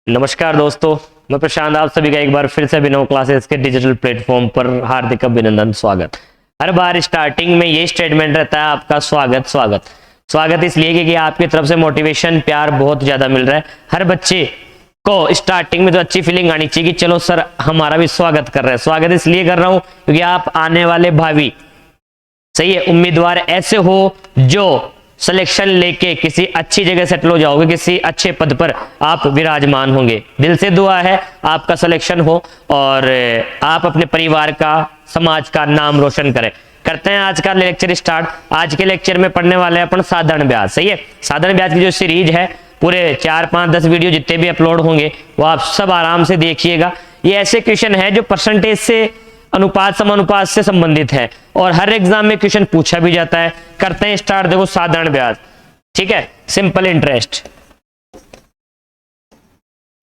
नमस्कार दोस्तों, मैं प्रशांत आप सभी का एक बार फिर से अभिनव क्लासेस के डिजिटल प्लेटफॉर्म पर हार्दिक अभिनंदन स्वागत। हर बार स्टार्टिंग में ये स्टेटमेंट रहता है आपका स्वागत स्वागत स्वागत इसलिए क्योंकि आपकी तरफ से मोटिवेशन प्यार बहुत ज्यादा मिल रहा है। हर बच्चे को स्टार्टिंग में तो अच्छी फीलिंग आनी चाहिए कि चलो सर हमारा भी स्वागत कर रहे हैं। स्वागत इसलिए कर रहा हूं क्योंकि आप आने वाले भावी सही है उम्मीदवार ऐसे हो जो सिलेक्शन लेके किसी अच्छी जगह सेटल हो जाओगे, किसी अच्छे पद पर आप विराजमान होंगे। दिल से दुआ है आपका सिलेक्शन हो और आप अपने परिवार का समाज का नाम रोशन करें। करते हैं आज का लेक्चर स्टार्ट। आज के लेक्चर में पढ़ने वाले हैं अपन साधारण ब्याज। सही है, साधारण ब्याज की जो सीरीज है पूरे 4, 5, 10 वीडियो जितने भी अपलोड होंगे वो आप सब आराम से देखिएगा। ये ऐसे क्वेश्चन है जो परसेंटेज से अनुपात समानुपात से संबंधित है और हर एग्जाम में क्वेश्चन पूछा भी जाता है। करते हैं स्टार्ट। देखो साधारण ब्याज, ठीक है, सिंपल इंटरेस्ट,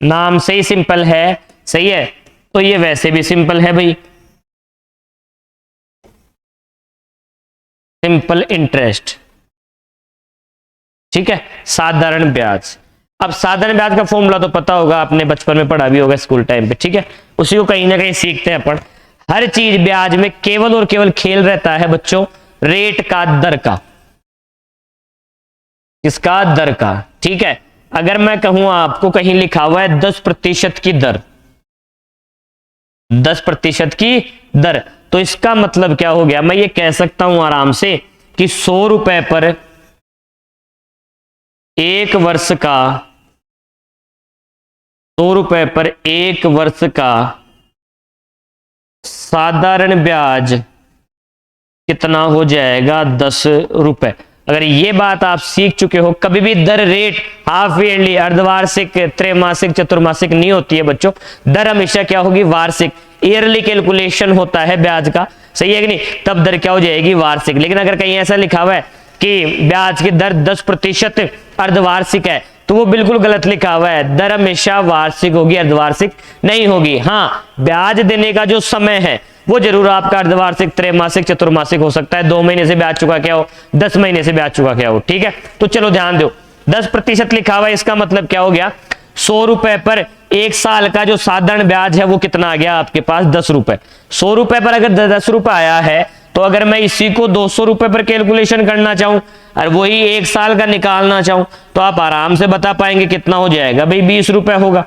नाम से ही सिंपल है। सही है, तो ये वैसे भी सिंपल है भाई, सिंपल इंटरेस्ट, ठीक है, साधारण ब्याज। अब साधारण ब्याज का फॉर्मूला तो पता होगा, आपने बचपन में पढ़ा भी होगा स्कूल टाइम पे, ठीक है। उसी को कहीं ना कहीं सीखते हैं अपन। हर चीज ब्याज में केवल और केवल खेल रहता है बच्चों रेट का, दर का। किसका? दर का, ठीक है। अगर मैं कहूं आपको कहीं लिखा हुआ है 10% की दर, 10% की दर, तो इसका मतलब क्या हो गया? मैं ये कह सकता हूं आराम से कि 100 रुपए पर एक वर्ष का, 100 रुपए पर एक वर्ष का साधारण ब्याज कितना हो जाएगा? 10 रुपए। अगर ये बात आप सीख चुके हो, कभी भी दर रेट हाफ ईयरली, अर्धवार्षिक, त्रैमासिक, चतुर्मासिक नहीं होती है बच्चों। दर हमेशा क्या होगी? वार्षिक। ईयरली कैलकुलेशन होता है ब्याज का, सही है कि नहीं, तब दर क्या हो जाएगी? वार्षिक। लेकिन अगर कहीं ऐसा लिखा हुआ है कि ब्याज की दर 10% अर्धवार्षिक है तो वो बिल्कुल गलत लिखा हुआ है। दर हमेशा वार्षिक होगी, अर्धवार्षिक नहीं होगी। हाँ, ब्याज देने का जो समय है वो जरूर आपका अर्धवार्षिक, त्रैमासिक, चतुर्मासिक हो सकता है। 2 महीने से ब्याज चुका क्या हो, 10 महीने से ब्याज चुका क्या हो, ठीक है। तो चलो ध्यान दो, 10% लिखा हुआ है, इसका मतलब क्या हो गया? 100 रुपए पर एक साल का जो साधारण ब्याज है वो कितना आ गया आपके पास? 10 रुपए। 100 रुपए पर अगर 10 रुपए आया है तो अगर मैं इसी को 200 रुपए पर कैलकुलेशन करना चाहूं और वही एक साल का निकालना चाहूं तो आप आराम से बता पाएंगे कितना हो जाएगा भाई? 20 रुपए होगा।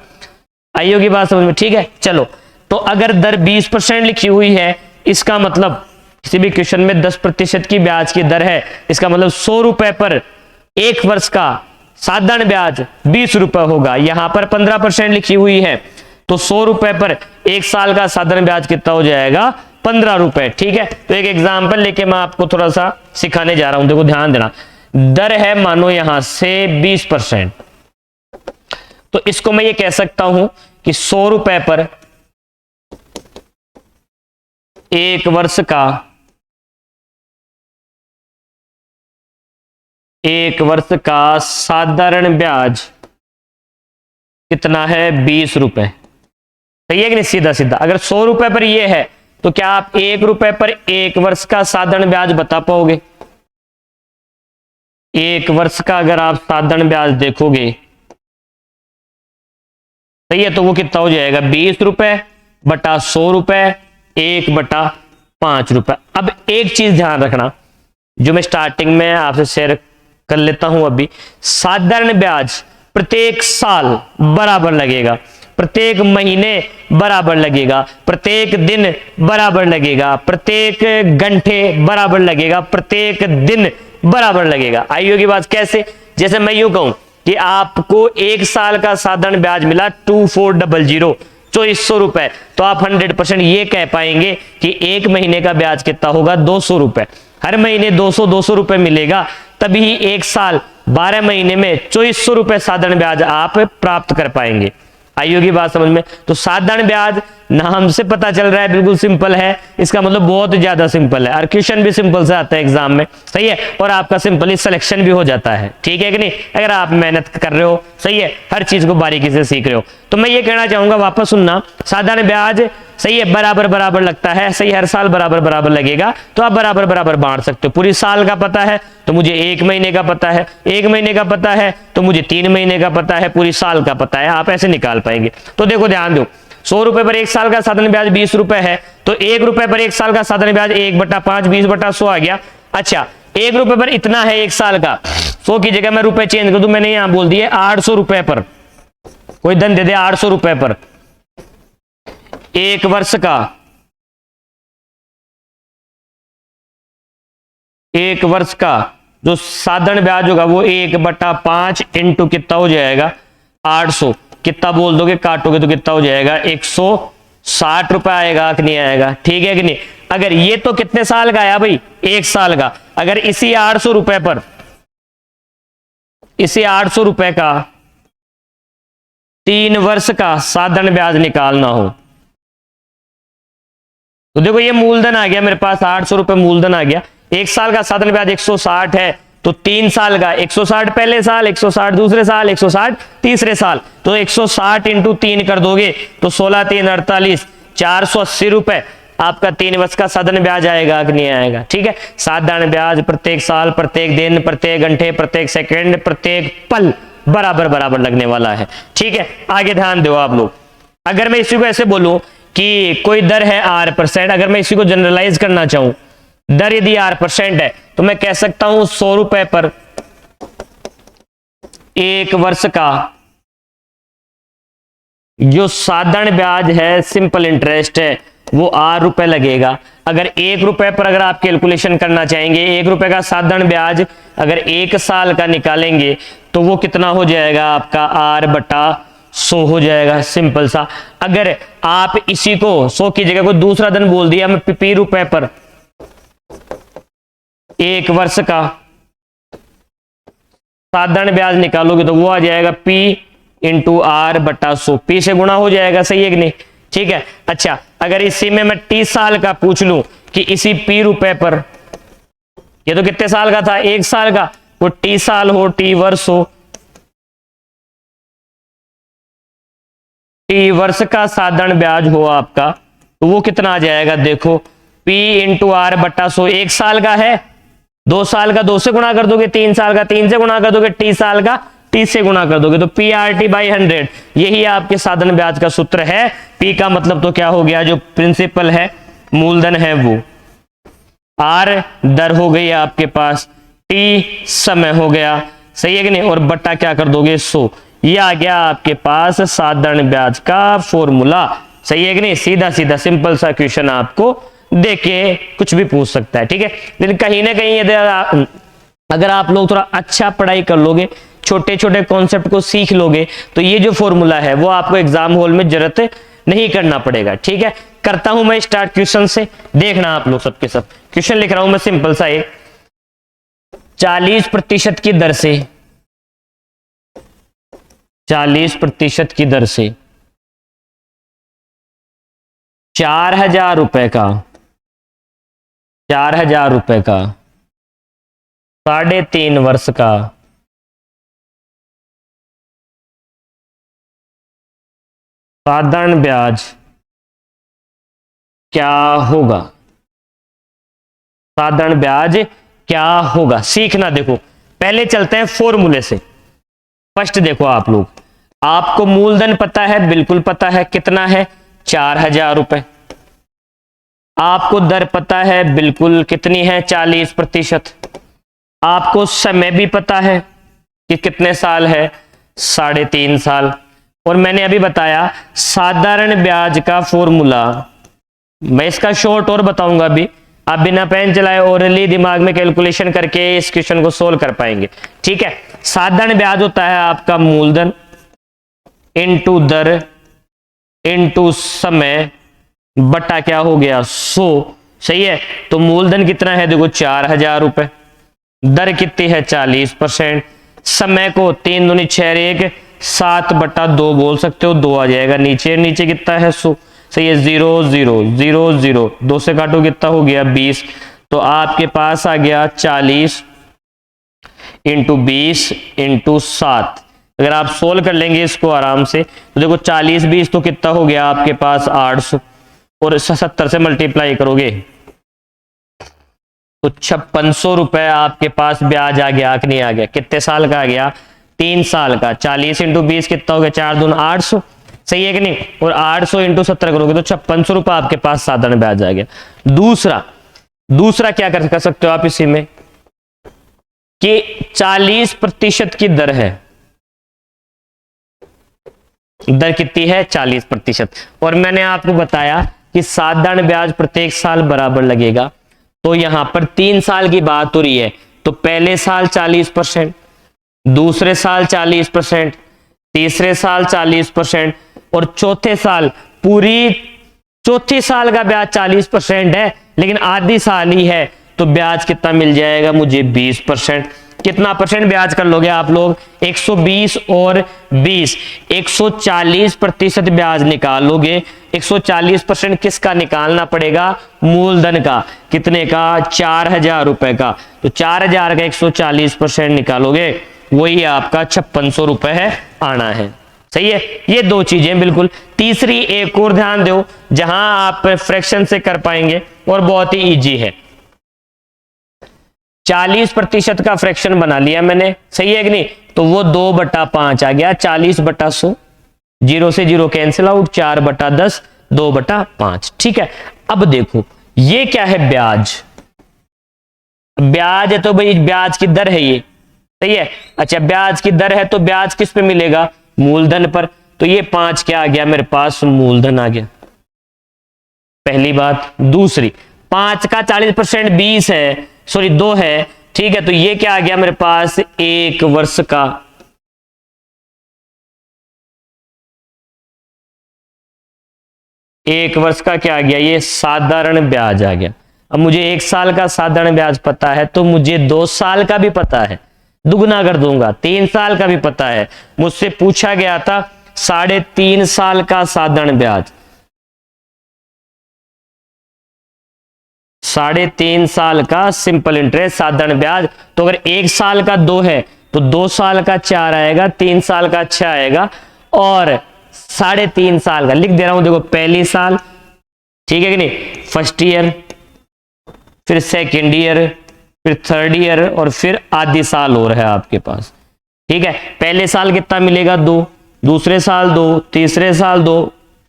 आई होगी बात समझ में, ठीक है। चलो, तो अगर दर 20% लिखी हुई है, इसका मतलब किसी भी क्वेश्चन में 10% की ब्याज की दर है, इसका मतलब 100 रुपए पर एक वर्ष का साधारण ब्याज 20 रुपए होगा। यहां पर 15% लिखी हुई है तो 100 रुपए पर एक साल का साधारण ब्याज कितना हो जाएगा? 15 रुपए, ठीक है। तो एक एग्जांपल लेके मैं आपको थोड़ा सा सिखाने जा रहा हूं। देखो ध्यान देना, दर है मानो यहां से 20%, तो इसको मैं ये कह सकता हूं कि 100 रुपए पर एक वर्ष का, एक वर्ष का साधारण ब्याज कितना है? 20 रुपए। सही है कि नहीं? सीधा सीधा अगर 100 रुपए पर ये है तो क्या आप 1 रुपए पर एक वर्ष का साधारण ब्याज बता पाओगे? एक वर्ष का अगर आप साधारण ब्याज देखोगे, सही है, तो वो कितना हो जाएगा? 20 रुपए बटा 100 रुपए, 1/5 रुपए। अब एक चीज ध्यान रखना जो मैं स्टार्टिंग में आपसे शेयर कर लेता हूं अभी, साधारण ब्याज प्रत्येक साल बराबर लगेगा, प्रत्येक महीने बराबर लगेगा, प्रत्येक दिन बराबर लगेगा, प्रत्येक घंटे बराबर लगेगा, प्रत्येक दिन बराबर लगेगा। आई होगी बात? कैसे? जैसे मैं यूं कहूं कि आपको एक साल का साधारण ब्याज मिला 2400, 2400 रुपए, तो आप 100% ये कह पाएंगे कि एक महीने का ब्याज कितना होगा? 200 रुपए। हर महीने 200 रुपए मिलेगा, तभी एक साल 12 महीने में 2400 रुपए साधारण ब्याज आप प्राप्त कर पाएंगे। आई होगी बात समझ में? तो साधारण ब्याज नाम से पता चल रहा है बिल्कुल सिंपल है, इसका मतलब बहुत ज्यादा सिंपल है और क्वेश्चन भी सिंपल से आता है एग्जाम में, सही है, और आपका सिंपली सिलेक्शन भी हो जाता है, ठीक है कि नहीं, अगर आप मेहनत कर रहे हो, सही है, हर चीज को बारीकी से सीख रहे हो। तो मैं ये कहना चाहूंगा, वापस सुनना, साधारण ब्याज, सही है, बराबर बराबर लगता है, सही, हर साल बराबर बराबर लगेगा, तो आप बराबर बराबर बांट सकते हो। पूरी साल का पता है तो मुझे 1 महीने का पता है, 1 महीने का पता है तो मुझे 3 महीने का पता है, पूरी साल का पता है, आप ऐसे निकाल पाएंगे। तो देखो ध्यान दो, 100 रुपए पर 1 साल का साधारण ब्याज 20 रुपए है, तो 1 रुपए पर 1 साल का साधारण ब्याज 1/5 20/100 आ गया। अच्छा, 1 रुपए पर इतना है 1 साल का, 100 की जगह मैं रुपए चेंज कर दूं, मैंने यहां बोल दिए 800 रुपए पर, कोई धन दे दे 800 रुपए पर 1 वर्ष का, 1 वर्ष का जो साधारण ब्याज होगा वो 1/5 इंटू कितना हो जाएगा 800, कितना बोल दोगे, काटोगे तो कितना हो जाएगा 160 रुपए आएगा कि नहीं आएगा, ठीक है कि नहीं। अगर ये तो कितने साल का आया भाई, 1 साल का, अगर इसी 800 रुपए पर, इसी 800 रुपए का 3 वर्ष का साधारण ब्याज निकालना हो, तो देखो ये मूलधन आ गया मेरे पास, 800 रुपए मूलधन आ गया, 1 साल का साधारण ब्याज 160 है, तो 3 साल का 160 पहले साल, 160 दूसरे साल, 160 तीसरे साल, तो 160 इंटू 3 कर दोगे तो 16 3 48, 480 रुपए आपका 3 वर्ष का साधारण ब्याज आएगा कि नहीं आएगा, ठीक है। साधारण ब्याज प्रत्येक साल, प्रत्येक दिन, प्रत्येक घंटे, प्रत्येक सेकंड, प्रत्येक पल बराबर बराबर लगने वाला है, ठीक है। आगे ध्यान दो आप लोग, अगर मैं इसी को ऐसे बोलूं कि कोई दर है R%, अगर मैं इसी को जनरलाइज करना चाहूं, दर यदि R% है तो मैं कह सकता हूं 100 रुपए पर 1 वर्ष का जो साधारण ब्याज है, सिंपल इंटरेस्ट है, वो R रुपए लगेगा। अगर 1 रुपए पर अगर आप कैलकुलेशन करना चाहेंगे, 1 रुपए का साधारण ब्याज अगर 1 साल का निकालेंगे तो वो कितना हो जाएगा आपका R/100 हो जाएगा, सिंपल सा। अगर आप इसी को 100 की जगह कोई दूसरा धन बोल दिया, मैं P रुपए पर 1 वर्ष का साधारण ब्याज निकालोगे तो वो आ जाएगा P इंटू R/100, P से गुणा हो जाएगा, सही है कि नहीं, ठीक है। अच्छा, अगर इसी में मैं T साल का पूछ लूं कि इसी P रुपए पर, ये तो कितने साल का था, 1 साल का, वो T साल हो, T वर्ष हो, T वर्ष का साधारण ब्याज हो आपका, तो वो कितना आ जाएगा, देखो P इंटू R/100, 1 साल का है, 2 साल का 2 से गुणा कर दोगे, 3 साल का 3 से गुणा कर दोगे, T साल का T से गुणा कर दोगे, तो PRT/100, यही आपके साधारण ब्याज का सूत्र है। P का मतलब तो क्या हो गया, जो प्रिंसिपल है, मूलधन है वो, R दर हो गई आपके पास, T समय हो गया, सही है कि नहीं, और बट्टा क्या कर दोगे 100, ये आ गया आपके पास साधारण ब्याज का फॉर्मूला, सही है कि नहीं। सीधा सीधा सिंपल सा क्वेश्चन आपको देके कुछ भी पूछ सकता है, ठीक है। लेकिन कहीं ना कहीं अगर आप लोग थोड़ा अच्छा पढ़ाई कर लोगे, छोटे छोटे कॉन्सेप्ट को सीख लोगे, तो ये जो फॉर्मूला है वो आपको एग्जाम हॉल में जरूरत नहीं करना पड़ेगा, ठीक है। करता हूं मैं स्टार्ट क्वेश्चन से, देखना आप लोग सबके सब क्वेश्चन लिख रहा हूं मैं सिंपल सा एक, 40% की दर से, 40% की दर से 4,000 रुपए का, 4,000 रुपए का 3.5 वर्ष का साधारण ब्याज क्या होगा, साधारण ब्याज क्या होगा, सीखना। देखो पहले चलते हैं फॉर्मूले से। फर्स्ट देखो आप लोग, आपको मूलधन पता है, बिल्कुल पता है, कितना है 4,000 रुपए। आपको दर पता है, बिल्कुल कितनी है 40%। आपको समय भी पता है कि कितने साल है, 3.5 साल। और मैंने अभी बताया साधारण ब्याज का फॉर्मूला, मैं इसका शॉर्ट और बताऊंगा अभी, आप बिना पेन चलाए ओरली दिमाग में कैलकुलेशन करके इस क्वेश्चन को सोल्व कर पाएंगे, ठीक है। साधारण ब्याज होता है आपका मूलधन इनटू दर इनटू समय बटा क्या हो गया 100, सही है। तो मूलधन कितना है, देखो 4,000 रुपए, दर कितनी है 40%, समय को 3 दूनी 6 1 7/2 बोल सकते हो, 2 आ जाएगा नीचे, नीचे कितना है 100, सही है, 0 0 0 0, 2 से काटो कितना हो गया 20, तो आपके पास आ गया 40 इंटू 20 इंटू 7। अगर आप सोल्व कर लेंगे इसको आराम से तो देखो 40 20 तो कितना हो गया आपके पास 800, और 70 से मल्टीप्लाई करोगे तो 5600 रुपए आपके पास ब्याज आ गया कि नहीं आ गया? कितने साल का आ गया? 3 साल का। 40 इंटू 20 कितना हो गया? 4 दूनी 800, सही है कि नहीं? और 800 इंटू 70 करोगे तो 5600 रुपए आपके पास साधारण ब्याज आ गया। दूसरा क्या कर सकते हो आप इसी में कि 40% की दर है, दर कितनी है? 40%। और मैंने आपको बताया कि साधारण ब्याज प्रत्येक साल बराबर लगेगा, तो यहां पर 3 साल की बात हो रही है, तो पहले साल 40%, दूसरे साल 40%, तीसरे साल 40%, और चौथे साल पूरी चौथी साल का ब्याज 40% है, लेकिन आधी साल ही है, तो ब्याज कितना मिल जाएगा मुझे? 20%। कितना परसेंट ब्याज कर लोगे आप लोग? 120 और 20, 140% ब्याज निकाल लोगे। 140% किसका निकालना पड़ेगा? मूलधन का। कितने का? 4000 रुपए का। तो 4000 का 140% निकालोगे, वही आपका 5600 रुपए है आना है। सही है, ये दो चीजें बिल्कुल। तीसरी एक और ध्यान दो, जहां आप फ्रैक्शन से कर पाएंगे और बहुत ही इजी है। 40% का फ्रैक्शन बना लिया मैंने, सही है कि नहीं? तो वो 2/5 आ गया, 40/100, 0 से 0 कैंसिल आउट, 4/10, 2/5। ठीक है, अब देखो ये क्या है? ब्याज। ब्याज है तो भाई ब्याज की दर है ये, सही है। अच्छा, ब्याज की दर है तो ब्याज किस पे मिलेगा? मूलधन पर। तो ये 5 क्या आ गया मेरे पास? मूलधन आ गया, पहली बात। दूसरी, 5 का 40% 20 है, सॉरी 2 है, ठीक है, तो ये क्या आ गया मेरे पास? 1 वर्ष का। एक वर्ष का क्या आ गया? ये साधारण ब्याज आ गया। अब मुझे 1 साल का साधारण ब्याज पता है, तो मुझे 2 साल का भी पता है, दुगना कर दूंगा। 3 साल का भी पता है, मुझसे पूछा गया था 3.5 साल का साधारण ब्याज, 3.5 साल का सिंपल इंटरेस्ट साधारण ब्याज। तो अगर 1 साल का 2 है तो 2 साल का 4 आएगा, 3 साल का 6 आएगा, और 3.5 साल का लिख दे रहा हूं। देखो, पहली साल, ठीक है कि नहीं, फर्स्ट ईयर, फिर सेकेंड ईयर, फिर थर्ड ईयर, और फिर आधी साल और है आपके पास। ठीक है, पहले साल कितना मिलेगा? 2, दूसरे साल 2, तीसरे साल 2,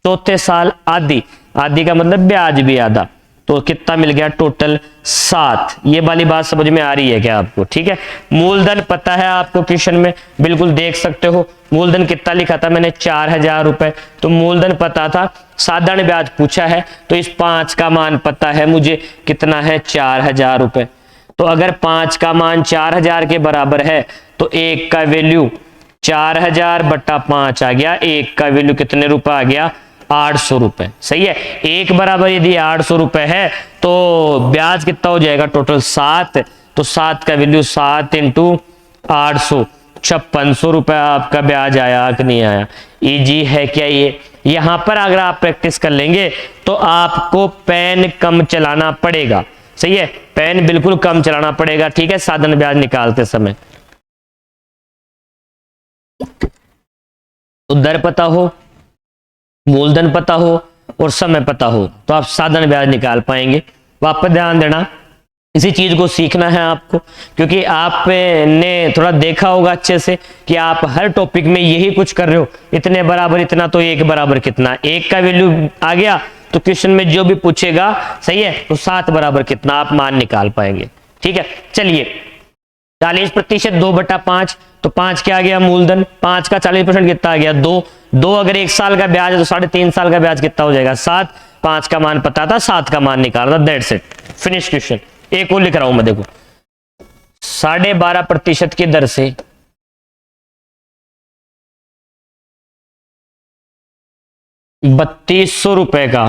चौथे साल आधी। आधी का मतलब ब्याज भी आधा, तो कितना मिल गया टोटल? 7। ये वाली बात समझ में आ रही है क्या आपको? ठीक है, मूलधन पता है आपको, क्वेश्चन में बिल्कुल देख सकते हो। मूलधन कितना लिखा था मैंने? 4000 रुपए। तो मूलधन पता था, साधारण ब्याज पूछा है, तो इस 5 का मान पता है मुझे, कितना है? 4000 रुपए। तो अगर 5 का मान 4000 के बराबर है, तो 1 का वैल्यू 4000/5 आ गया। 1 का वैल्यू कितने रुपए आ गया? 800 रुपए। सही है, 1 बराबर यदि 800 रुपए है, तो ब्याज कितना हो जाएगा टोटल? 7। तो 7 का वैल्यू 7 इंटू 800, 5600 रुपए आपका ब्याज आया कि नहीं आया? इजी है क्या ये? यहां पर अगर आप प्रैक्टिस कर लेंगे तो आपको पेन कम चलाना पड़ेगा। सही है, पेन बिल्कुल कम चलाना पड़ेगा। ठीक है, साधारण ब्याज निकालते समय तो दर पता हो, मूलधन पता हो और समय पता हो, तो आप साधारण ब्याज निकाल पाएंगे। वापस ध्यान देना, इसी चीज को सीखना है आपको, क्योंकि आपने थोड़ा देखा होगा अच्छे से कि आप हर टॉपिक में यही कुछ कर रहे हो। इतने बराबर इतना, तो 1 बराबर कितना? 1 का वैल्यू आ गया, तो क्वेश्चन में जो भी पूछेगा, सही है, तो 7 बराबर कितना आप मान निकाल पाएंगे। ठीक है, चलिए 40% 2/5, तो 5 क्या आ गया? मूलधन। 5 का 40% कितना आ गया? 2। 2 अगर 1 साल का ब्याज है, तो 3.5 साल का ब्याज कितना हो जाएगा? 7। 5 का मान पता था, 7 का मान निकालना, दैट्स इट, फिनिश क्वेश्चन। एक और लिख रहा हूं मैं, देखो 12.5% की दर से 3200 रुपए का।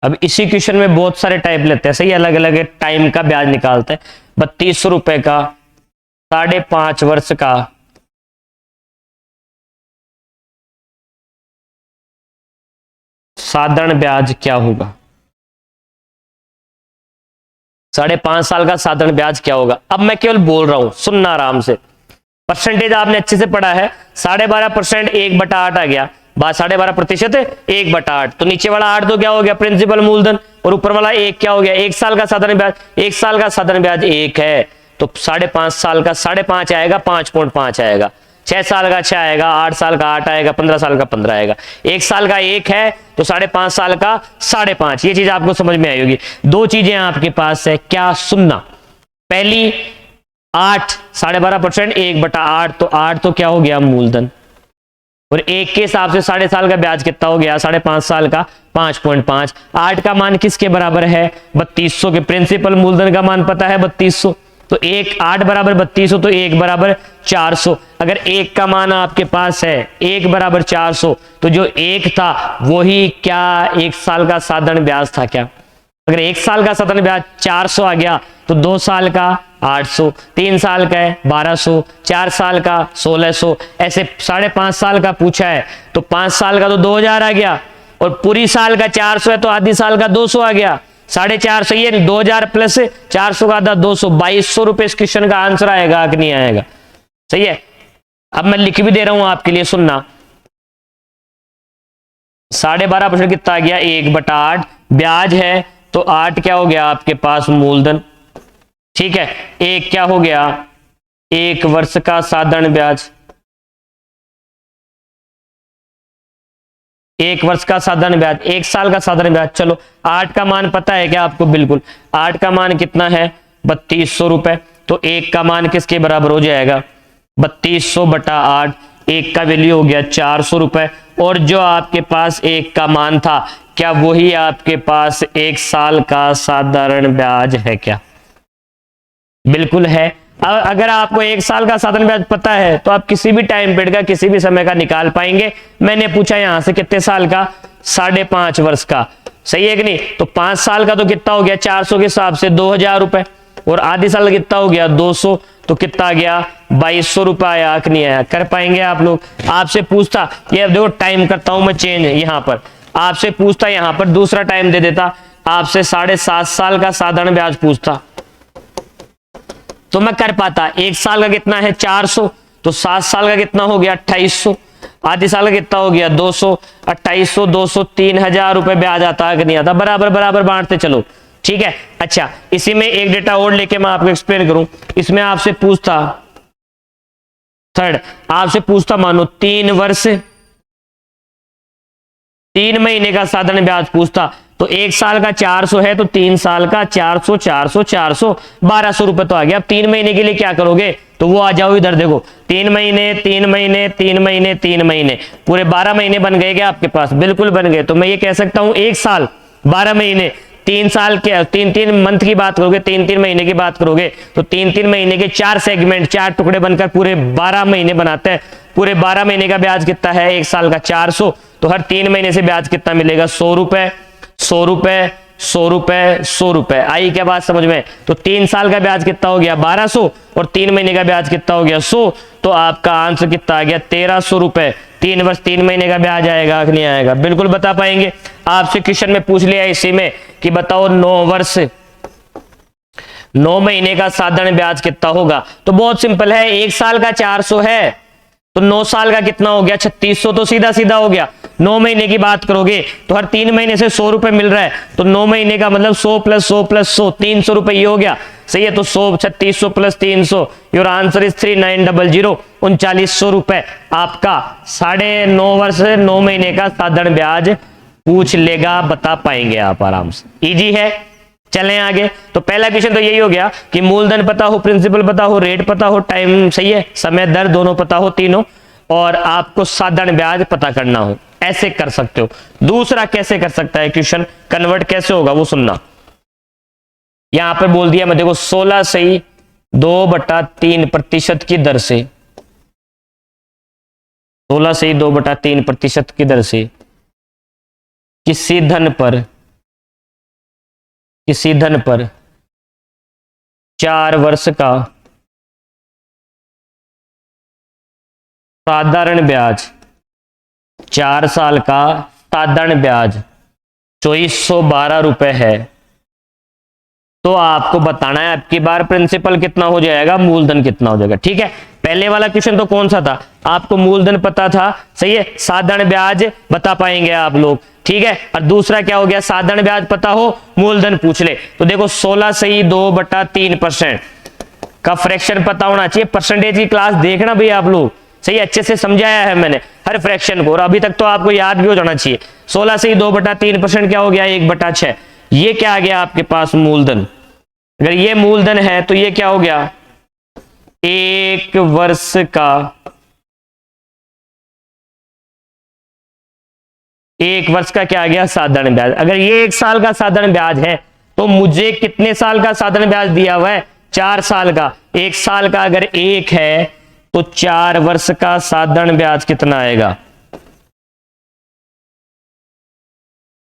अब इसी क्वेश्चन में बहुत सारे टाइप लेते हैं, सही, अलग अलग टाइम का ब्याज निकालते हैं। 3200 रुपए का 5.5 वर्ष का साधारण ब्याज क्या होगा? 5.5 साल का साधारण ब्याज क्या होगा? अब मैं केवल बोल रहा हूं, सुनना आराम से। परसेंटेज आपने अच्छे से पढ़ा है, 12.5% 1/8 आ गया, 12.5% 1/8, तो नीचे वाला 8 तो क्या हो गया? प्रिंसिपल मूलधन, और ऊपर वाला 1 क्या हो गया? 1 साल का साधारण ब्याज। 1 साल का साधारण ब्याज 1 है, तो 5.5 साल का 5.5 आएगा, 5.5 आएगा, 6 साल का 6 आएगा, 8 साल का 8 आएगा, 15 साल का 15 आएगा। 1 साल का 1 है तो 5.5 साल का 5.5। ये चीज आपको समझ में आई होगी। दो चीजें आपके पास है, क्या? सुनना। पहली 8, 12.5% 1/8, तो 8 तो क्या हो गया? मूलधन, और 1 के हिसाब से 6.5 साल का ब्याज कितना हो गया? 5.5 साल का 5.5। 8 का मान किसके बराबर है? 3200 के। प्रिंसिपल मूलधन का मान पता है 3200, तो 8 बराबर 3200, तो 1 बराबर 400। अगर 1 का मान आपके पास है 1 बराबर 400, तो जो 1 था वही क्या 1 साल का साधारण ब्याज था क्या? अगर 1 साल का साधारण ब्याज 400 आ गया, तो 2 साल का 800, 3 साल का है 1200, 4 साल का 1600, ऐसे 5.5 साल का पूछा है, तो 5 साल का तो 2000 आ गया, और पूरी साल का 400 है तो आधी साल का 200 आ गया। 450 सही है, 2000 प्लस 400 का आधा 200, 2200 रुपए इस क्वेश्चन का आंसर आएगा कि नहीं आएगा? सही है। अब मैं लिख भी दे रहा हूं आपके लिए, सुनना। 12.5% कितना आ गया? 1/8 ब्याज है, तो 8 क्या हो गया आपके पास? मूलधन। ठीक है, 1 क्या हो गया? 1 वर्ष का साधारण ब्याज, 1 वर्ष का साधारण ब्याज, 1 साल का साधारण ब्याज। चलो 8 का मान पता है क्या आपको? बिल्कुल। 8 का मान कितना है? 3200 रुपए, तो 1 का मान किसके बराबर हो जाएगा? 3200/8। 1 का वैल्यू हो गया 400 रुपए, और जो आपके पास 1 का मान था, क्या वही आपके पास 1 साल का साधारण ब्याज है क्या? बिल्कुल है। अगर आपको 1 साल का साधारण ब्याज पता है, तो आप किसी भी टाइम पीरियड का, किसी भी समय का निकाल पाएंगे। मैंने पूछा यहां से कितने साल का? 5.5 वर्ष का। सही है कि नहीं? तो 5 साल का तो कितना हो गया? 400 के हिसाब से 2000 रुपए, और आधी साल का कितना हो गया? 200, तो कितना आ गया? 2200 रुपए आया कि नहीं आया? कर पाएंगे आप लोग? आपसे पूछता, ये देखो टाइम करता हूं मैं चेंज, यहां पर आपसे पूछता, यहां पर दूसरा टाइम दे देता, आपसे 7.5 साल का साधारण ब्याज पूछता, तो मैं कर पाता। 1 साल का कितना है? 400, तो 7 साल का कितना हो गया? 2800, आधी साल का कितना हो गया? 200, 2800, 200, 3000 रुपए ब्याज आता है कि नहीं आता? बराबर बराबर बांटते चलो। ठीक है। अच्छा, इसी में एक डेटा और लेके मैं आपको एक्सप्लेन करूं। इसमें आपसे पूछता, थर्ड आपसे पूछता, मानो 3 वर्ष 3 महीने का साधारण ब्याज पूछता, तो 1 साल का 400 है, तो 3 साल का 400, 400, 400, 1200 रुपए तो आ गया। अब 3 महीने के लिए क्या करोगे? तो वो आ जाओ इधर, देखो 3 महीने 3 महीने 3 महीने 3 महीने, पूरे 12 महीने बन गए क्या आपके पास? बिल्कुल बन गए। तो मैं ये कह सकता हूं 1 साल 12 महीने, 3 साल के 3 मंथ की बात करोगे, 3 महीने की बात करोगे, तो 3 महीने के 4 सेगमेंट, 4 टुकड़े बनकर पूरे 12 महीने बनाते हैं। पूरे 12 महीने का ब्याज कितना है? 1 साल का 400, तो हर 3 महीने से ब्याज कितना मिलेगा? 100 रुपए, 100 रुपए, 100 रुपए, 100 रुपए। आई क्या बात समझ में? तो 3 साल का ब्याज कितना हो गया? 1200, और 3 महीने का ब्याज कितना हो गया? 100, तो आपका आंसर कितना आ गया? 1300 रुपए। 3 वर्ष 3 महीने का ब्याज आएगा कि नहीं आएगा? बिल्कुल बता पाएंगे। आपसे क्वेश्चन में पूछ लिया इसी में कि बताओ 9 वर्ष 9 महीने का साधारण ब्याज कितना होगा? तो बहुत सिंपल है, 1 साल का 400 है, तो 9 साल का कितना हो गया? 3600, तो सीधा सीधा हो गया। 9 महीने की बात करोगे तो हर 3 महीने से 100 रुपए मिल रहा है, तो 9 महीने का मतलब 100 प्लस 100 प्लस 100, 300 रुपए ये हो गया। सही है, तो 100 3600 प्लस 300, योर आंसर इज 3900, 3900 रुपए आपका 9.5 वर्ष 9 महीने का साधारण ब्याज पूछ लेगा। बता पाएंगे आप आराम से, इजी है। चलें आगे। तो पहला क्वेश्चन तो यही हो गया कि मूलधन पता हो, प्रिंसिपल पता हो, रेट पता हो, टाइम सही है, समय दर दोनों पता हो तीनों, और आपको साधारण ब्याज पता करना हो, ऐसे कर सकते हो। दूसरा कैसे कर सकता है क्वेश्चन, कन्वर्ट कैसे होगा वो सुनना। यहां पर बोल दिया मैं, देखो 16 से 2/3% की दर से, 16 से 2/3% की दर से किसी धन पर 4 वर्ष का साधारण ब्याज, 4 साल का साधारण ब्याज 2412 रुपए है, तो आपको बताना है आपकी बार प्रिंसिपल कितना हो जाएगा, मूलधन कितना हो जाएगा। ठीक है, पहले वाला क्वेश्चन तो कौन सा था, आपको मूलधन पता था, सही है, साधारण ब्याज बता पाएंगे आप लोग। ठीक है, और दूसरा क्या हो गया, साधारण ब्याज पता हो, मूलधन पूछ ले। तो देखो 16 सही 2/3% का फ्रैक्शन पता होना चाहिए। परसेंटेज की क्लास देखना भाई आप लोग, सही, अच्छे से समझाया है मैंने हर फ्रैक्शन को, और अभी तक तो आपको याद भी हो जाना चाहिए। 16 से 2/3% क्या हो गया, 1/6। ये क्या आ गया आपके पास, मूलधन। अगर ये मूलधन है तो ये क्या हो गया, 1 वर्ष का, 1 वर्ष का क्या आ गया, साधारण ब्याज। अगर ये 1 साल का साधारण ब्याज है तो मुझे कितने साल का साधारण ब्याज दिया हुआ है, 4 साल का। 1 साल का अगर 1 है तो 4 वर्ष का साधारण ब्याज कितना आएगा,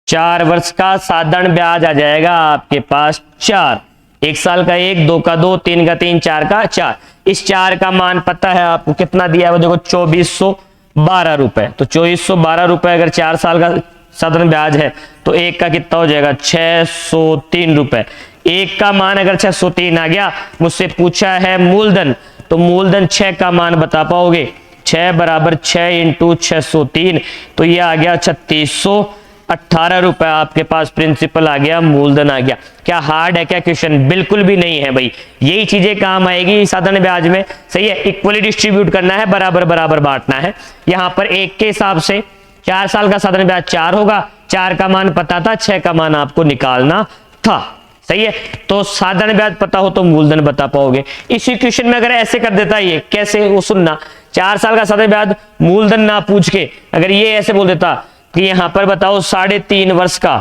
4 वर्ष का साधारण ब्याज आ जाएगा आपके पास 4। 1 साल का 1, 2 का 2, 3 का 3, 4 का 4। इस 4 का मान पता है आपको कितना दिया है, देखो 2412 रुपए। तो 2412 रुपए अगर 4 साल का साधारण ब्याज है तो 1 का कितना हो जाएगा, 603 रुपए। 1 का मान अगर 603 आ गया, मुझसे पूछा है मूलधन, तो मूलधन 6 का मान बता पाओगे। 6 बराबर 6 इंटू 603, तो ये आ गया 3618 रुपए आपके पास प्रिंसिपल आ गया, मूलधन आ गया। क्या हार्ड है क्या क्वेश्चन, बिल्कुल भी नहीं है भाई। यही चीजें काम आएगी साधारण ब्याज में, सही है। इक्वली डिस्ट्रीब्यूट करना है, बराबर बराबर बांटना है। यहां पर 1 के हिसाब से 4 साल का साधारण ब्याज 4 होगा, 4 का मान पता था, 6 का मान आपको निकालना था, सही है। तो साधारण ब्याज पता हो तो मूलधन बता पाओगे। इस इक्वेशन में अगर ऐसे कर देता, ये कैसे, वो सुनना, 4 साल का साधारण ब्याज मूलधन ना पूछ के अगर ये ऐसे बोल देता कि यहां पर बताओ 3.5 वर्ष का,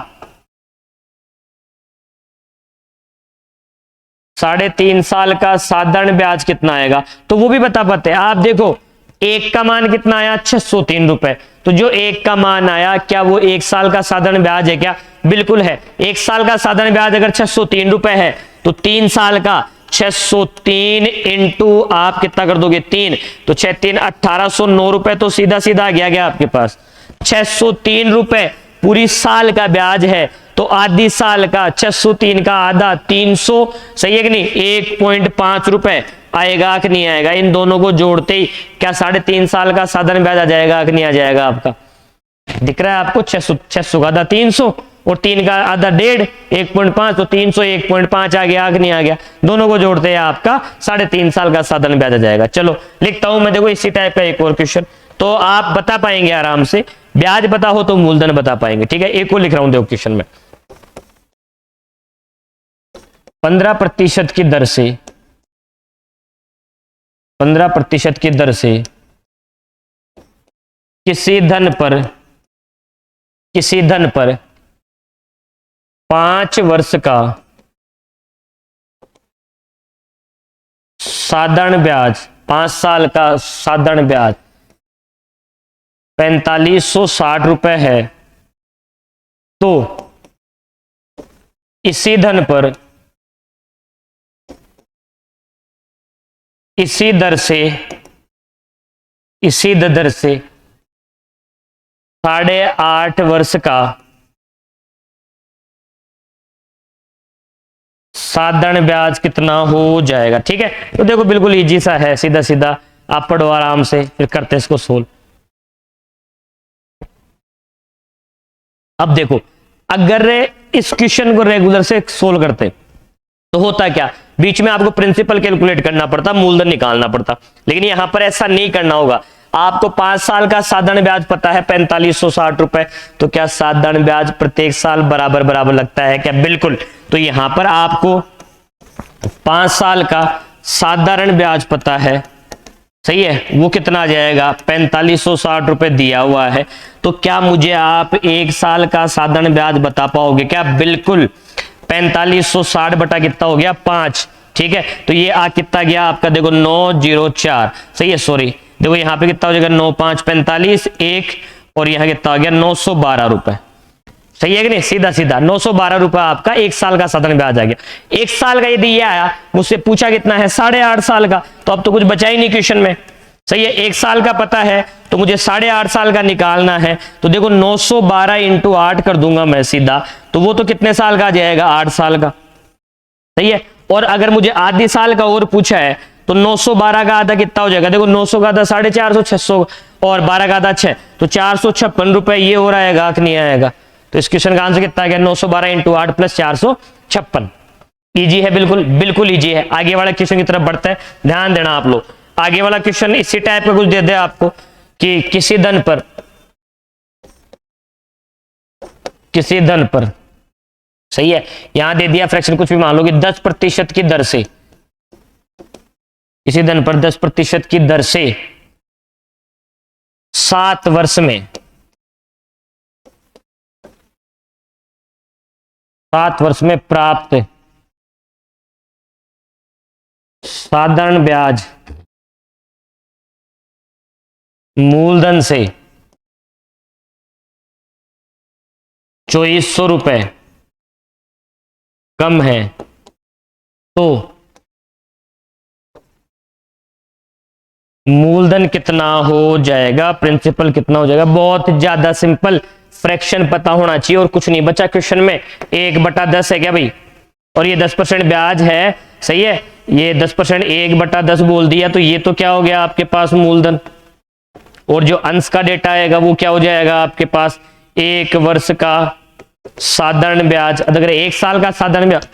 3.5 साल का साधारण ब्याज कितना आएगा, तो वो भी बता पाते हैं। आप देखो 1 का मान कितना आया, 603 रुपए। तो जो 1 का मान आया, क्या वो 1 साल का साधारण ब्याज है क्या, बिल्कुल है। 1 साल का साधारण ब्याज अगर 603 रुपए है तो 3 साल का 603 इंटू आप कितना कर दोगे, 3, तो 6 3 1809 रुपए, तो सीधा सीधा आ गया आपके पास 603 रुपए पूरी साल का ब्याज है। तो आधी साल का 603 का आधा 300, सही है कि नहीं, 1.5 रुपए आएगा कि नहीं आएगा। इन दोनों को जोड़ते ही क्या 3.5 साल का साधारण ब्याज आ जाएगा कि नहीं आ जाएगा आपका, दिख रहा है आपको। 600 का आधा 300 और 3 का आधा 1.5, 1.5, तो 300 1.5 आ गया कि नहीं आ गया। दोनों को जोड़ते हैं आपका 3.5 साल का साधारण ब्याज आ जाएगा। चलो लिखता हूं मैं, देखो इसी टाइप का एक और क्वेश्चन, तो आप बता पाएंगे आराम से। ब्याज बता हो तो मूलधन बता पाएंगे। ठीक है, एक और लिख रहा हूं, देखो क्वेश्चन में 15% की दर से, 15% की दर से किसी धन पर 5 वर्ष का साधारण ब्याज, 5 साल का साधारण ब्याज 4560 रुपए है, तो इसी धन पर, इसी दर से 8.5 वर्ष का साधारण ब्याज कितना हो जाएगा। ठीक है, तो देखो बिल्कुल इजी सा है, सीधा सीधा आप पढ़ो आराम से, फिर करते इसको सोल्व। अब देखो अगर इस क्वेश्चन को रेगुलर से सोल्व करते तो होता क्या, बीच में आपको प्रिंसिपल कैलकुलेट करना पड़ता, मूलधन निकालना पड़ता। लेकिन यहां पर ऐसा नहीं करना होगा। आपको 5 साल का साधारण ब्याज पता है 4560 रुपए, तो क्या साधारण ब्याज प्रत्येक साल बराबर बराबर लगता है क्या, बिल्कुल। तो यहां पर आपको 5 साल का साधारण ब्याज पता है, सही है, वो कितना आ जाएगा, 4560 रुपए दिया हुआ है। तो क्या मुझे आप 1 साल का साधारण ब्याज बता पाओगे क्या, बिल्कुल। 4560 बटा कितना हो गया, 5। ठीक है, तो ये आ कितना गया आपका, देखो 904, सही है, सॉरी देखो यहाँ पे कितना हो जाएगा, 9 5 45 1, और यहाँ कितना हो गया 912 रुपए, सही है कि नहीं, सीधा सीधा 912 रुपए आपका 1 साल का साधारण ब्याज आ गया। 1 साल का यदि ये आया, मुझसे पूछा कितना है, 8.5 साल का, तो अब तो कुछ बचा ही नहीं क्वेश्चन में। सही है। 1 साल का पता है तो मुझे 8.5 साल का निकालना है, तो देखो 912 इंटू 8 कर दूंगा मैं सीधा, तो वो तो कितने साल का आ जाएगा, 8 साल का। सही है। और अगर मुझे आधे साल का और पूछा है तो 912 का आधा कितना हो जाएगा, देखो 900 का आधा 450, 600 और 12 का आधा 6, तो 456 रुपए ये हो आएगा कि नहीं आएगा। तो इस क्वेश्चन का आंसर कितना आ गया, 912 इंटू 8 प्लस 456। इजी है, बिल्कुल बिल्कुल इजी है। आगे वाला क्वेश्चन की तरफ बढ़ते हैं, ध्यान देना आप लोग। आगे वाला क्वेश्चन इसी टाइप का कुछ दे दे आपको कि किसी धन पर, सही है, यहां दे दिया फ्रैक्शन कुछ भी मान लो कि 10% की दर से, किसी धन पर 10% की दर से 7 वर्ष में प्राप्त साधारण ब्याज मूलधन से 2400 रुपए कम है तो मूलधन कितना हो जाएगा, प्रिंसिपल कितना हो जाएगा। बहुत ज्यादा सिंपल, फ्रैक्शन पता होना चाहिए और कुछ नहीं बचा क्वेश्चन में। 1/10 है क्या भाई, और ये 10% ब्याज है, सही है, ये 10% 1/10 बोल दिया, तो ये तो क्या हो गया आपके पास मूलधन, और जो अंश का डेटा आएगा वो क्या हो जाएगा आपके पास, 1 वर्ष का साधारण ब्याज। अगर 1 साल का साधारण ब्याज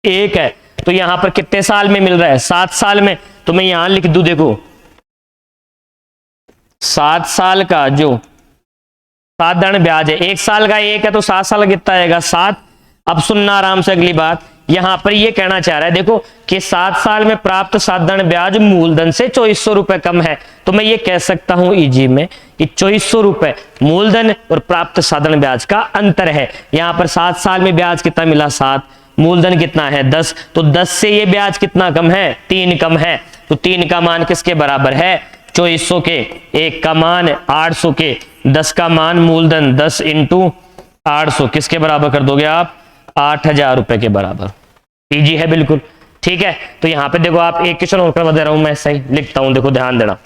1 है तो यहां पर कितने साल में मिल रहा है, 7 साल में। तो मैं यहां लिख दूं, देखो 7 साल का जो साधारण ब्याज है, 1 साल का 1 है तो 7 साल का कितना आएगा, 7। अब सुनना आराम से अगली बात, यहां पर ये कहना चाह रहा है देखो कि 7 साल में प्राप्त साधारण ब्याज मूलधन से 2400 रुपए कम है, तो मैं ये कह सकता हूं इजी में कि 2400 रुपए मूलधन और प्राप्त साधारण ब्याज का अंतर है। यहां पर 7 साल में ब्याज कितना मिला, 7, मूलधन कितना है 10, तो 10 से ये ब्याज कितना कम है, 3 कम है, तो 3 का मान किसके बराबर है, 2400 के, 1 का मान 800 के, 10 का मान मूलधन 10 इंटू 800 किसके बराबर कर दोगे आप, 8000 रुपए के बराबर। इजी है बिल्कुल, ठीक है। तो यहां पे देखो आप एक क्वेश्चन और करवा दे रहा हूं मैं, सही लिखता हूं, देखो ध्यान देना।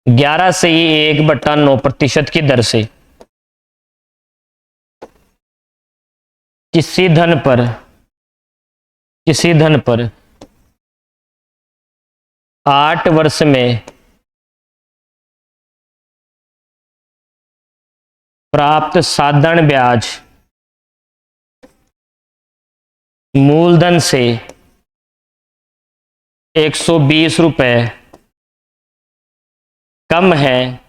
11 से ही 1/9% की दर से किसी धन पर 8 वर्ष में प्राप्त साधारण ब्याज मूलधन से 120 रुपए कम है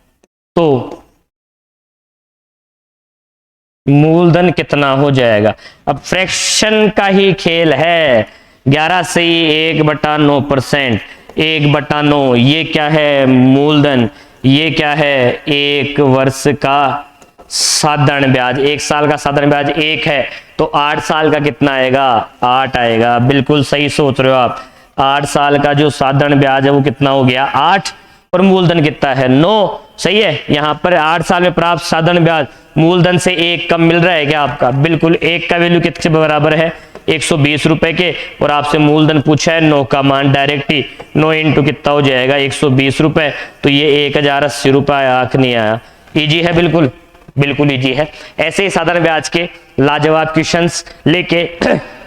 तो मूलधन कितना हो जाएगा। अब फ्रैक्शन का ही खेल है, 11 से ही 1/9%, 1/9 ये क्या है मूलधन, ये क्या है 1 वर्ष का साधारण ब्याज, 1 साल का साधारण ब्याज 1 है, तो 8 साल का कितना आएगा, 8 आएगा। बिल्कुल सही सोच रहे हो आप, 8 साल का जो साधारण ब्याज है वो कितना हो गया, 8, और मूलधन कितना है 9, सही है। यहां पर 8 साल में प्राप्त साधारण ब्याज मूलधन से 1 कम मिल रहा है क्या आपका, बिल्कुल 1 का वैल्यू किसके बराबर है, 120 रुपए के, और आपसे मूलधन पूछा है 9 का मान, डायरेक्ट ही 9 इंटू कितना हो जाएगा 120 रुपए, तो ये 1080 रुपए आया कि नहीं आया। इजी है, बिल्कुल बिल्कुल इजी है। ऐसे ही साधारण ब्याज के लाजवाब क्वेश्चंस लेके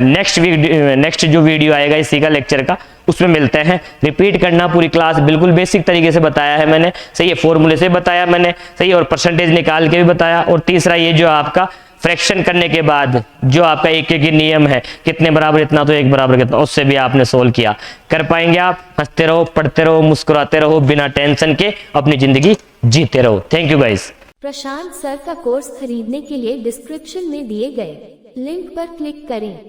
नेक्स्ट जो वीडियो आएगा इसी का लेक्चर का, उसमें मिलते हैं। रिपीट करना पूरी क्लास, बिल्कुल बेसिक तरीके से बताया है मैंने, सही है, फॉर्मूले से बताया मैंने, सही है, और परसेंटेज निकाल के भी बताया। और तीसरा ये जो आपका फ्रैक्शन करने के बाद जो आपका एक नियम है, कितने बराबर इतना तो 1 बराबर कितना, उससे भी आपने सोल्व किया। कर पाएंगे आप, हंसते रहो, पढ़ते रहो, मुस्कुराते रहो, बिना टेंशन के अपनी जिंदगी जीते रहो। Thank you guys. Prashant sir का कोर्स खरीदने के लिए डिस्क्रिप्शन में दिए गए लिंक पर क्लिक करें।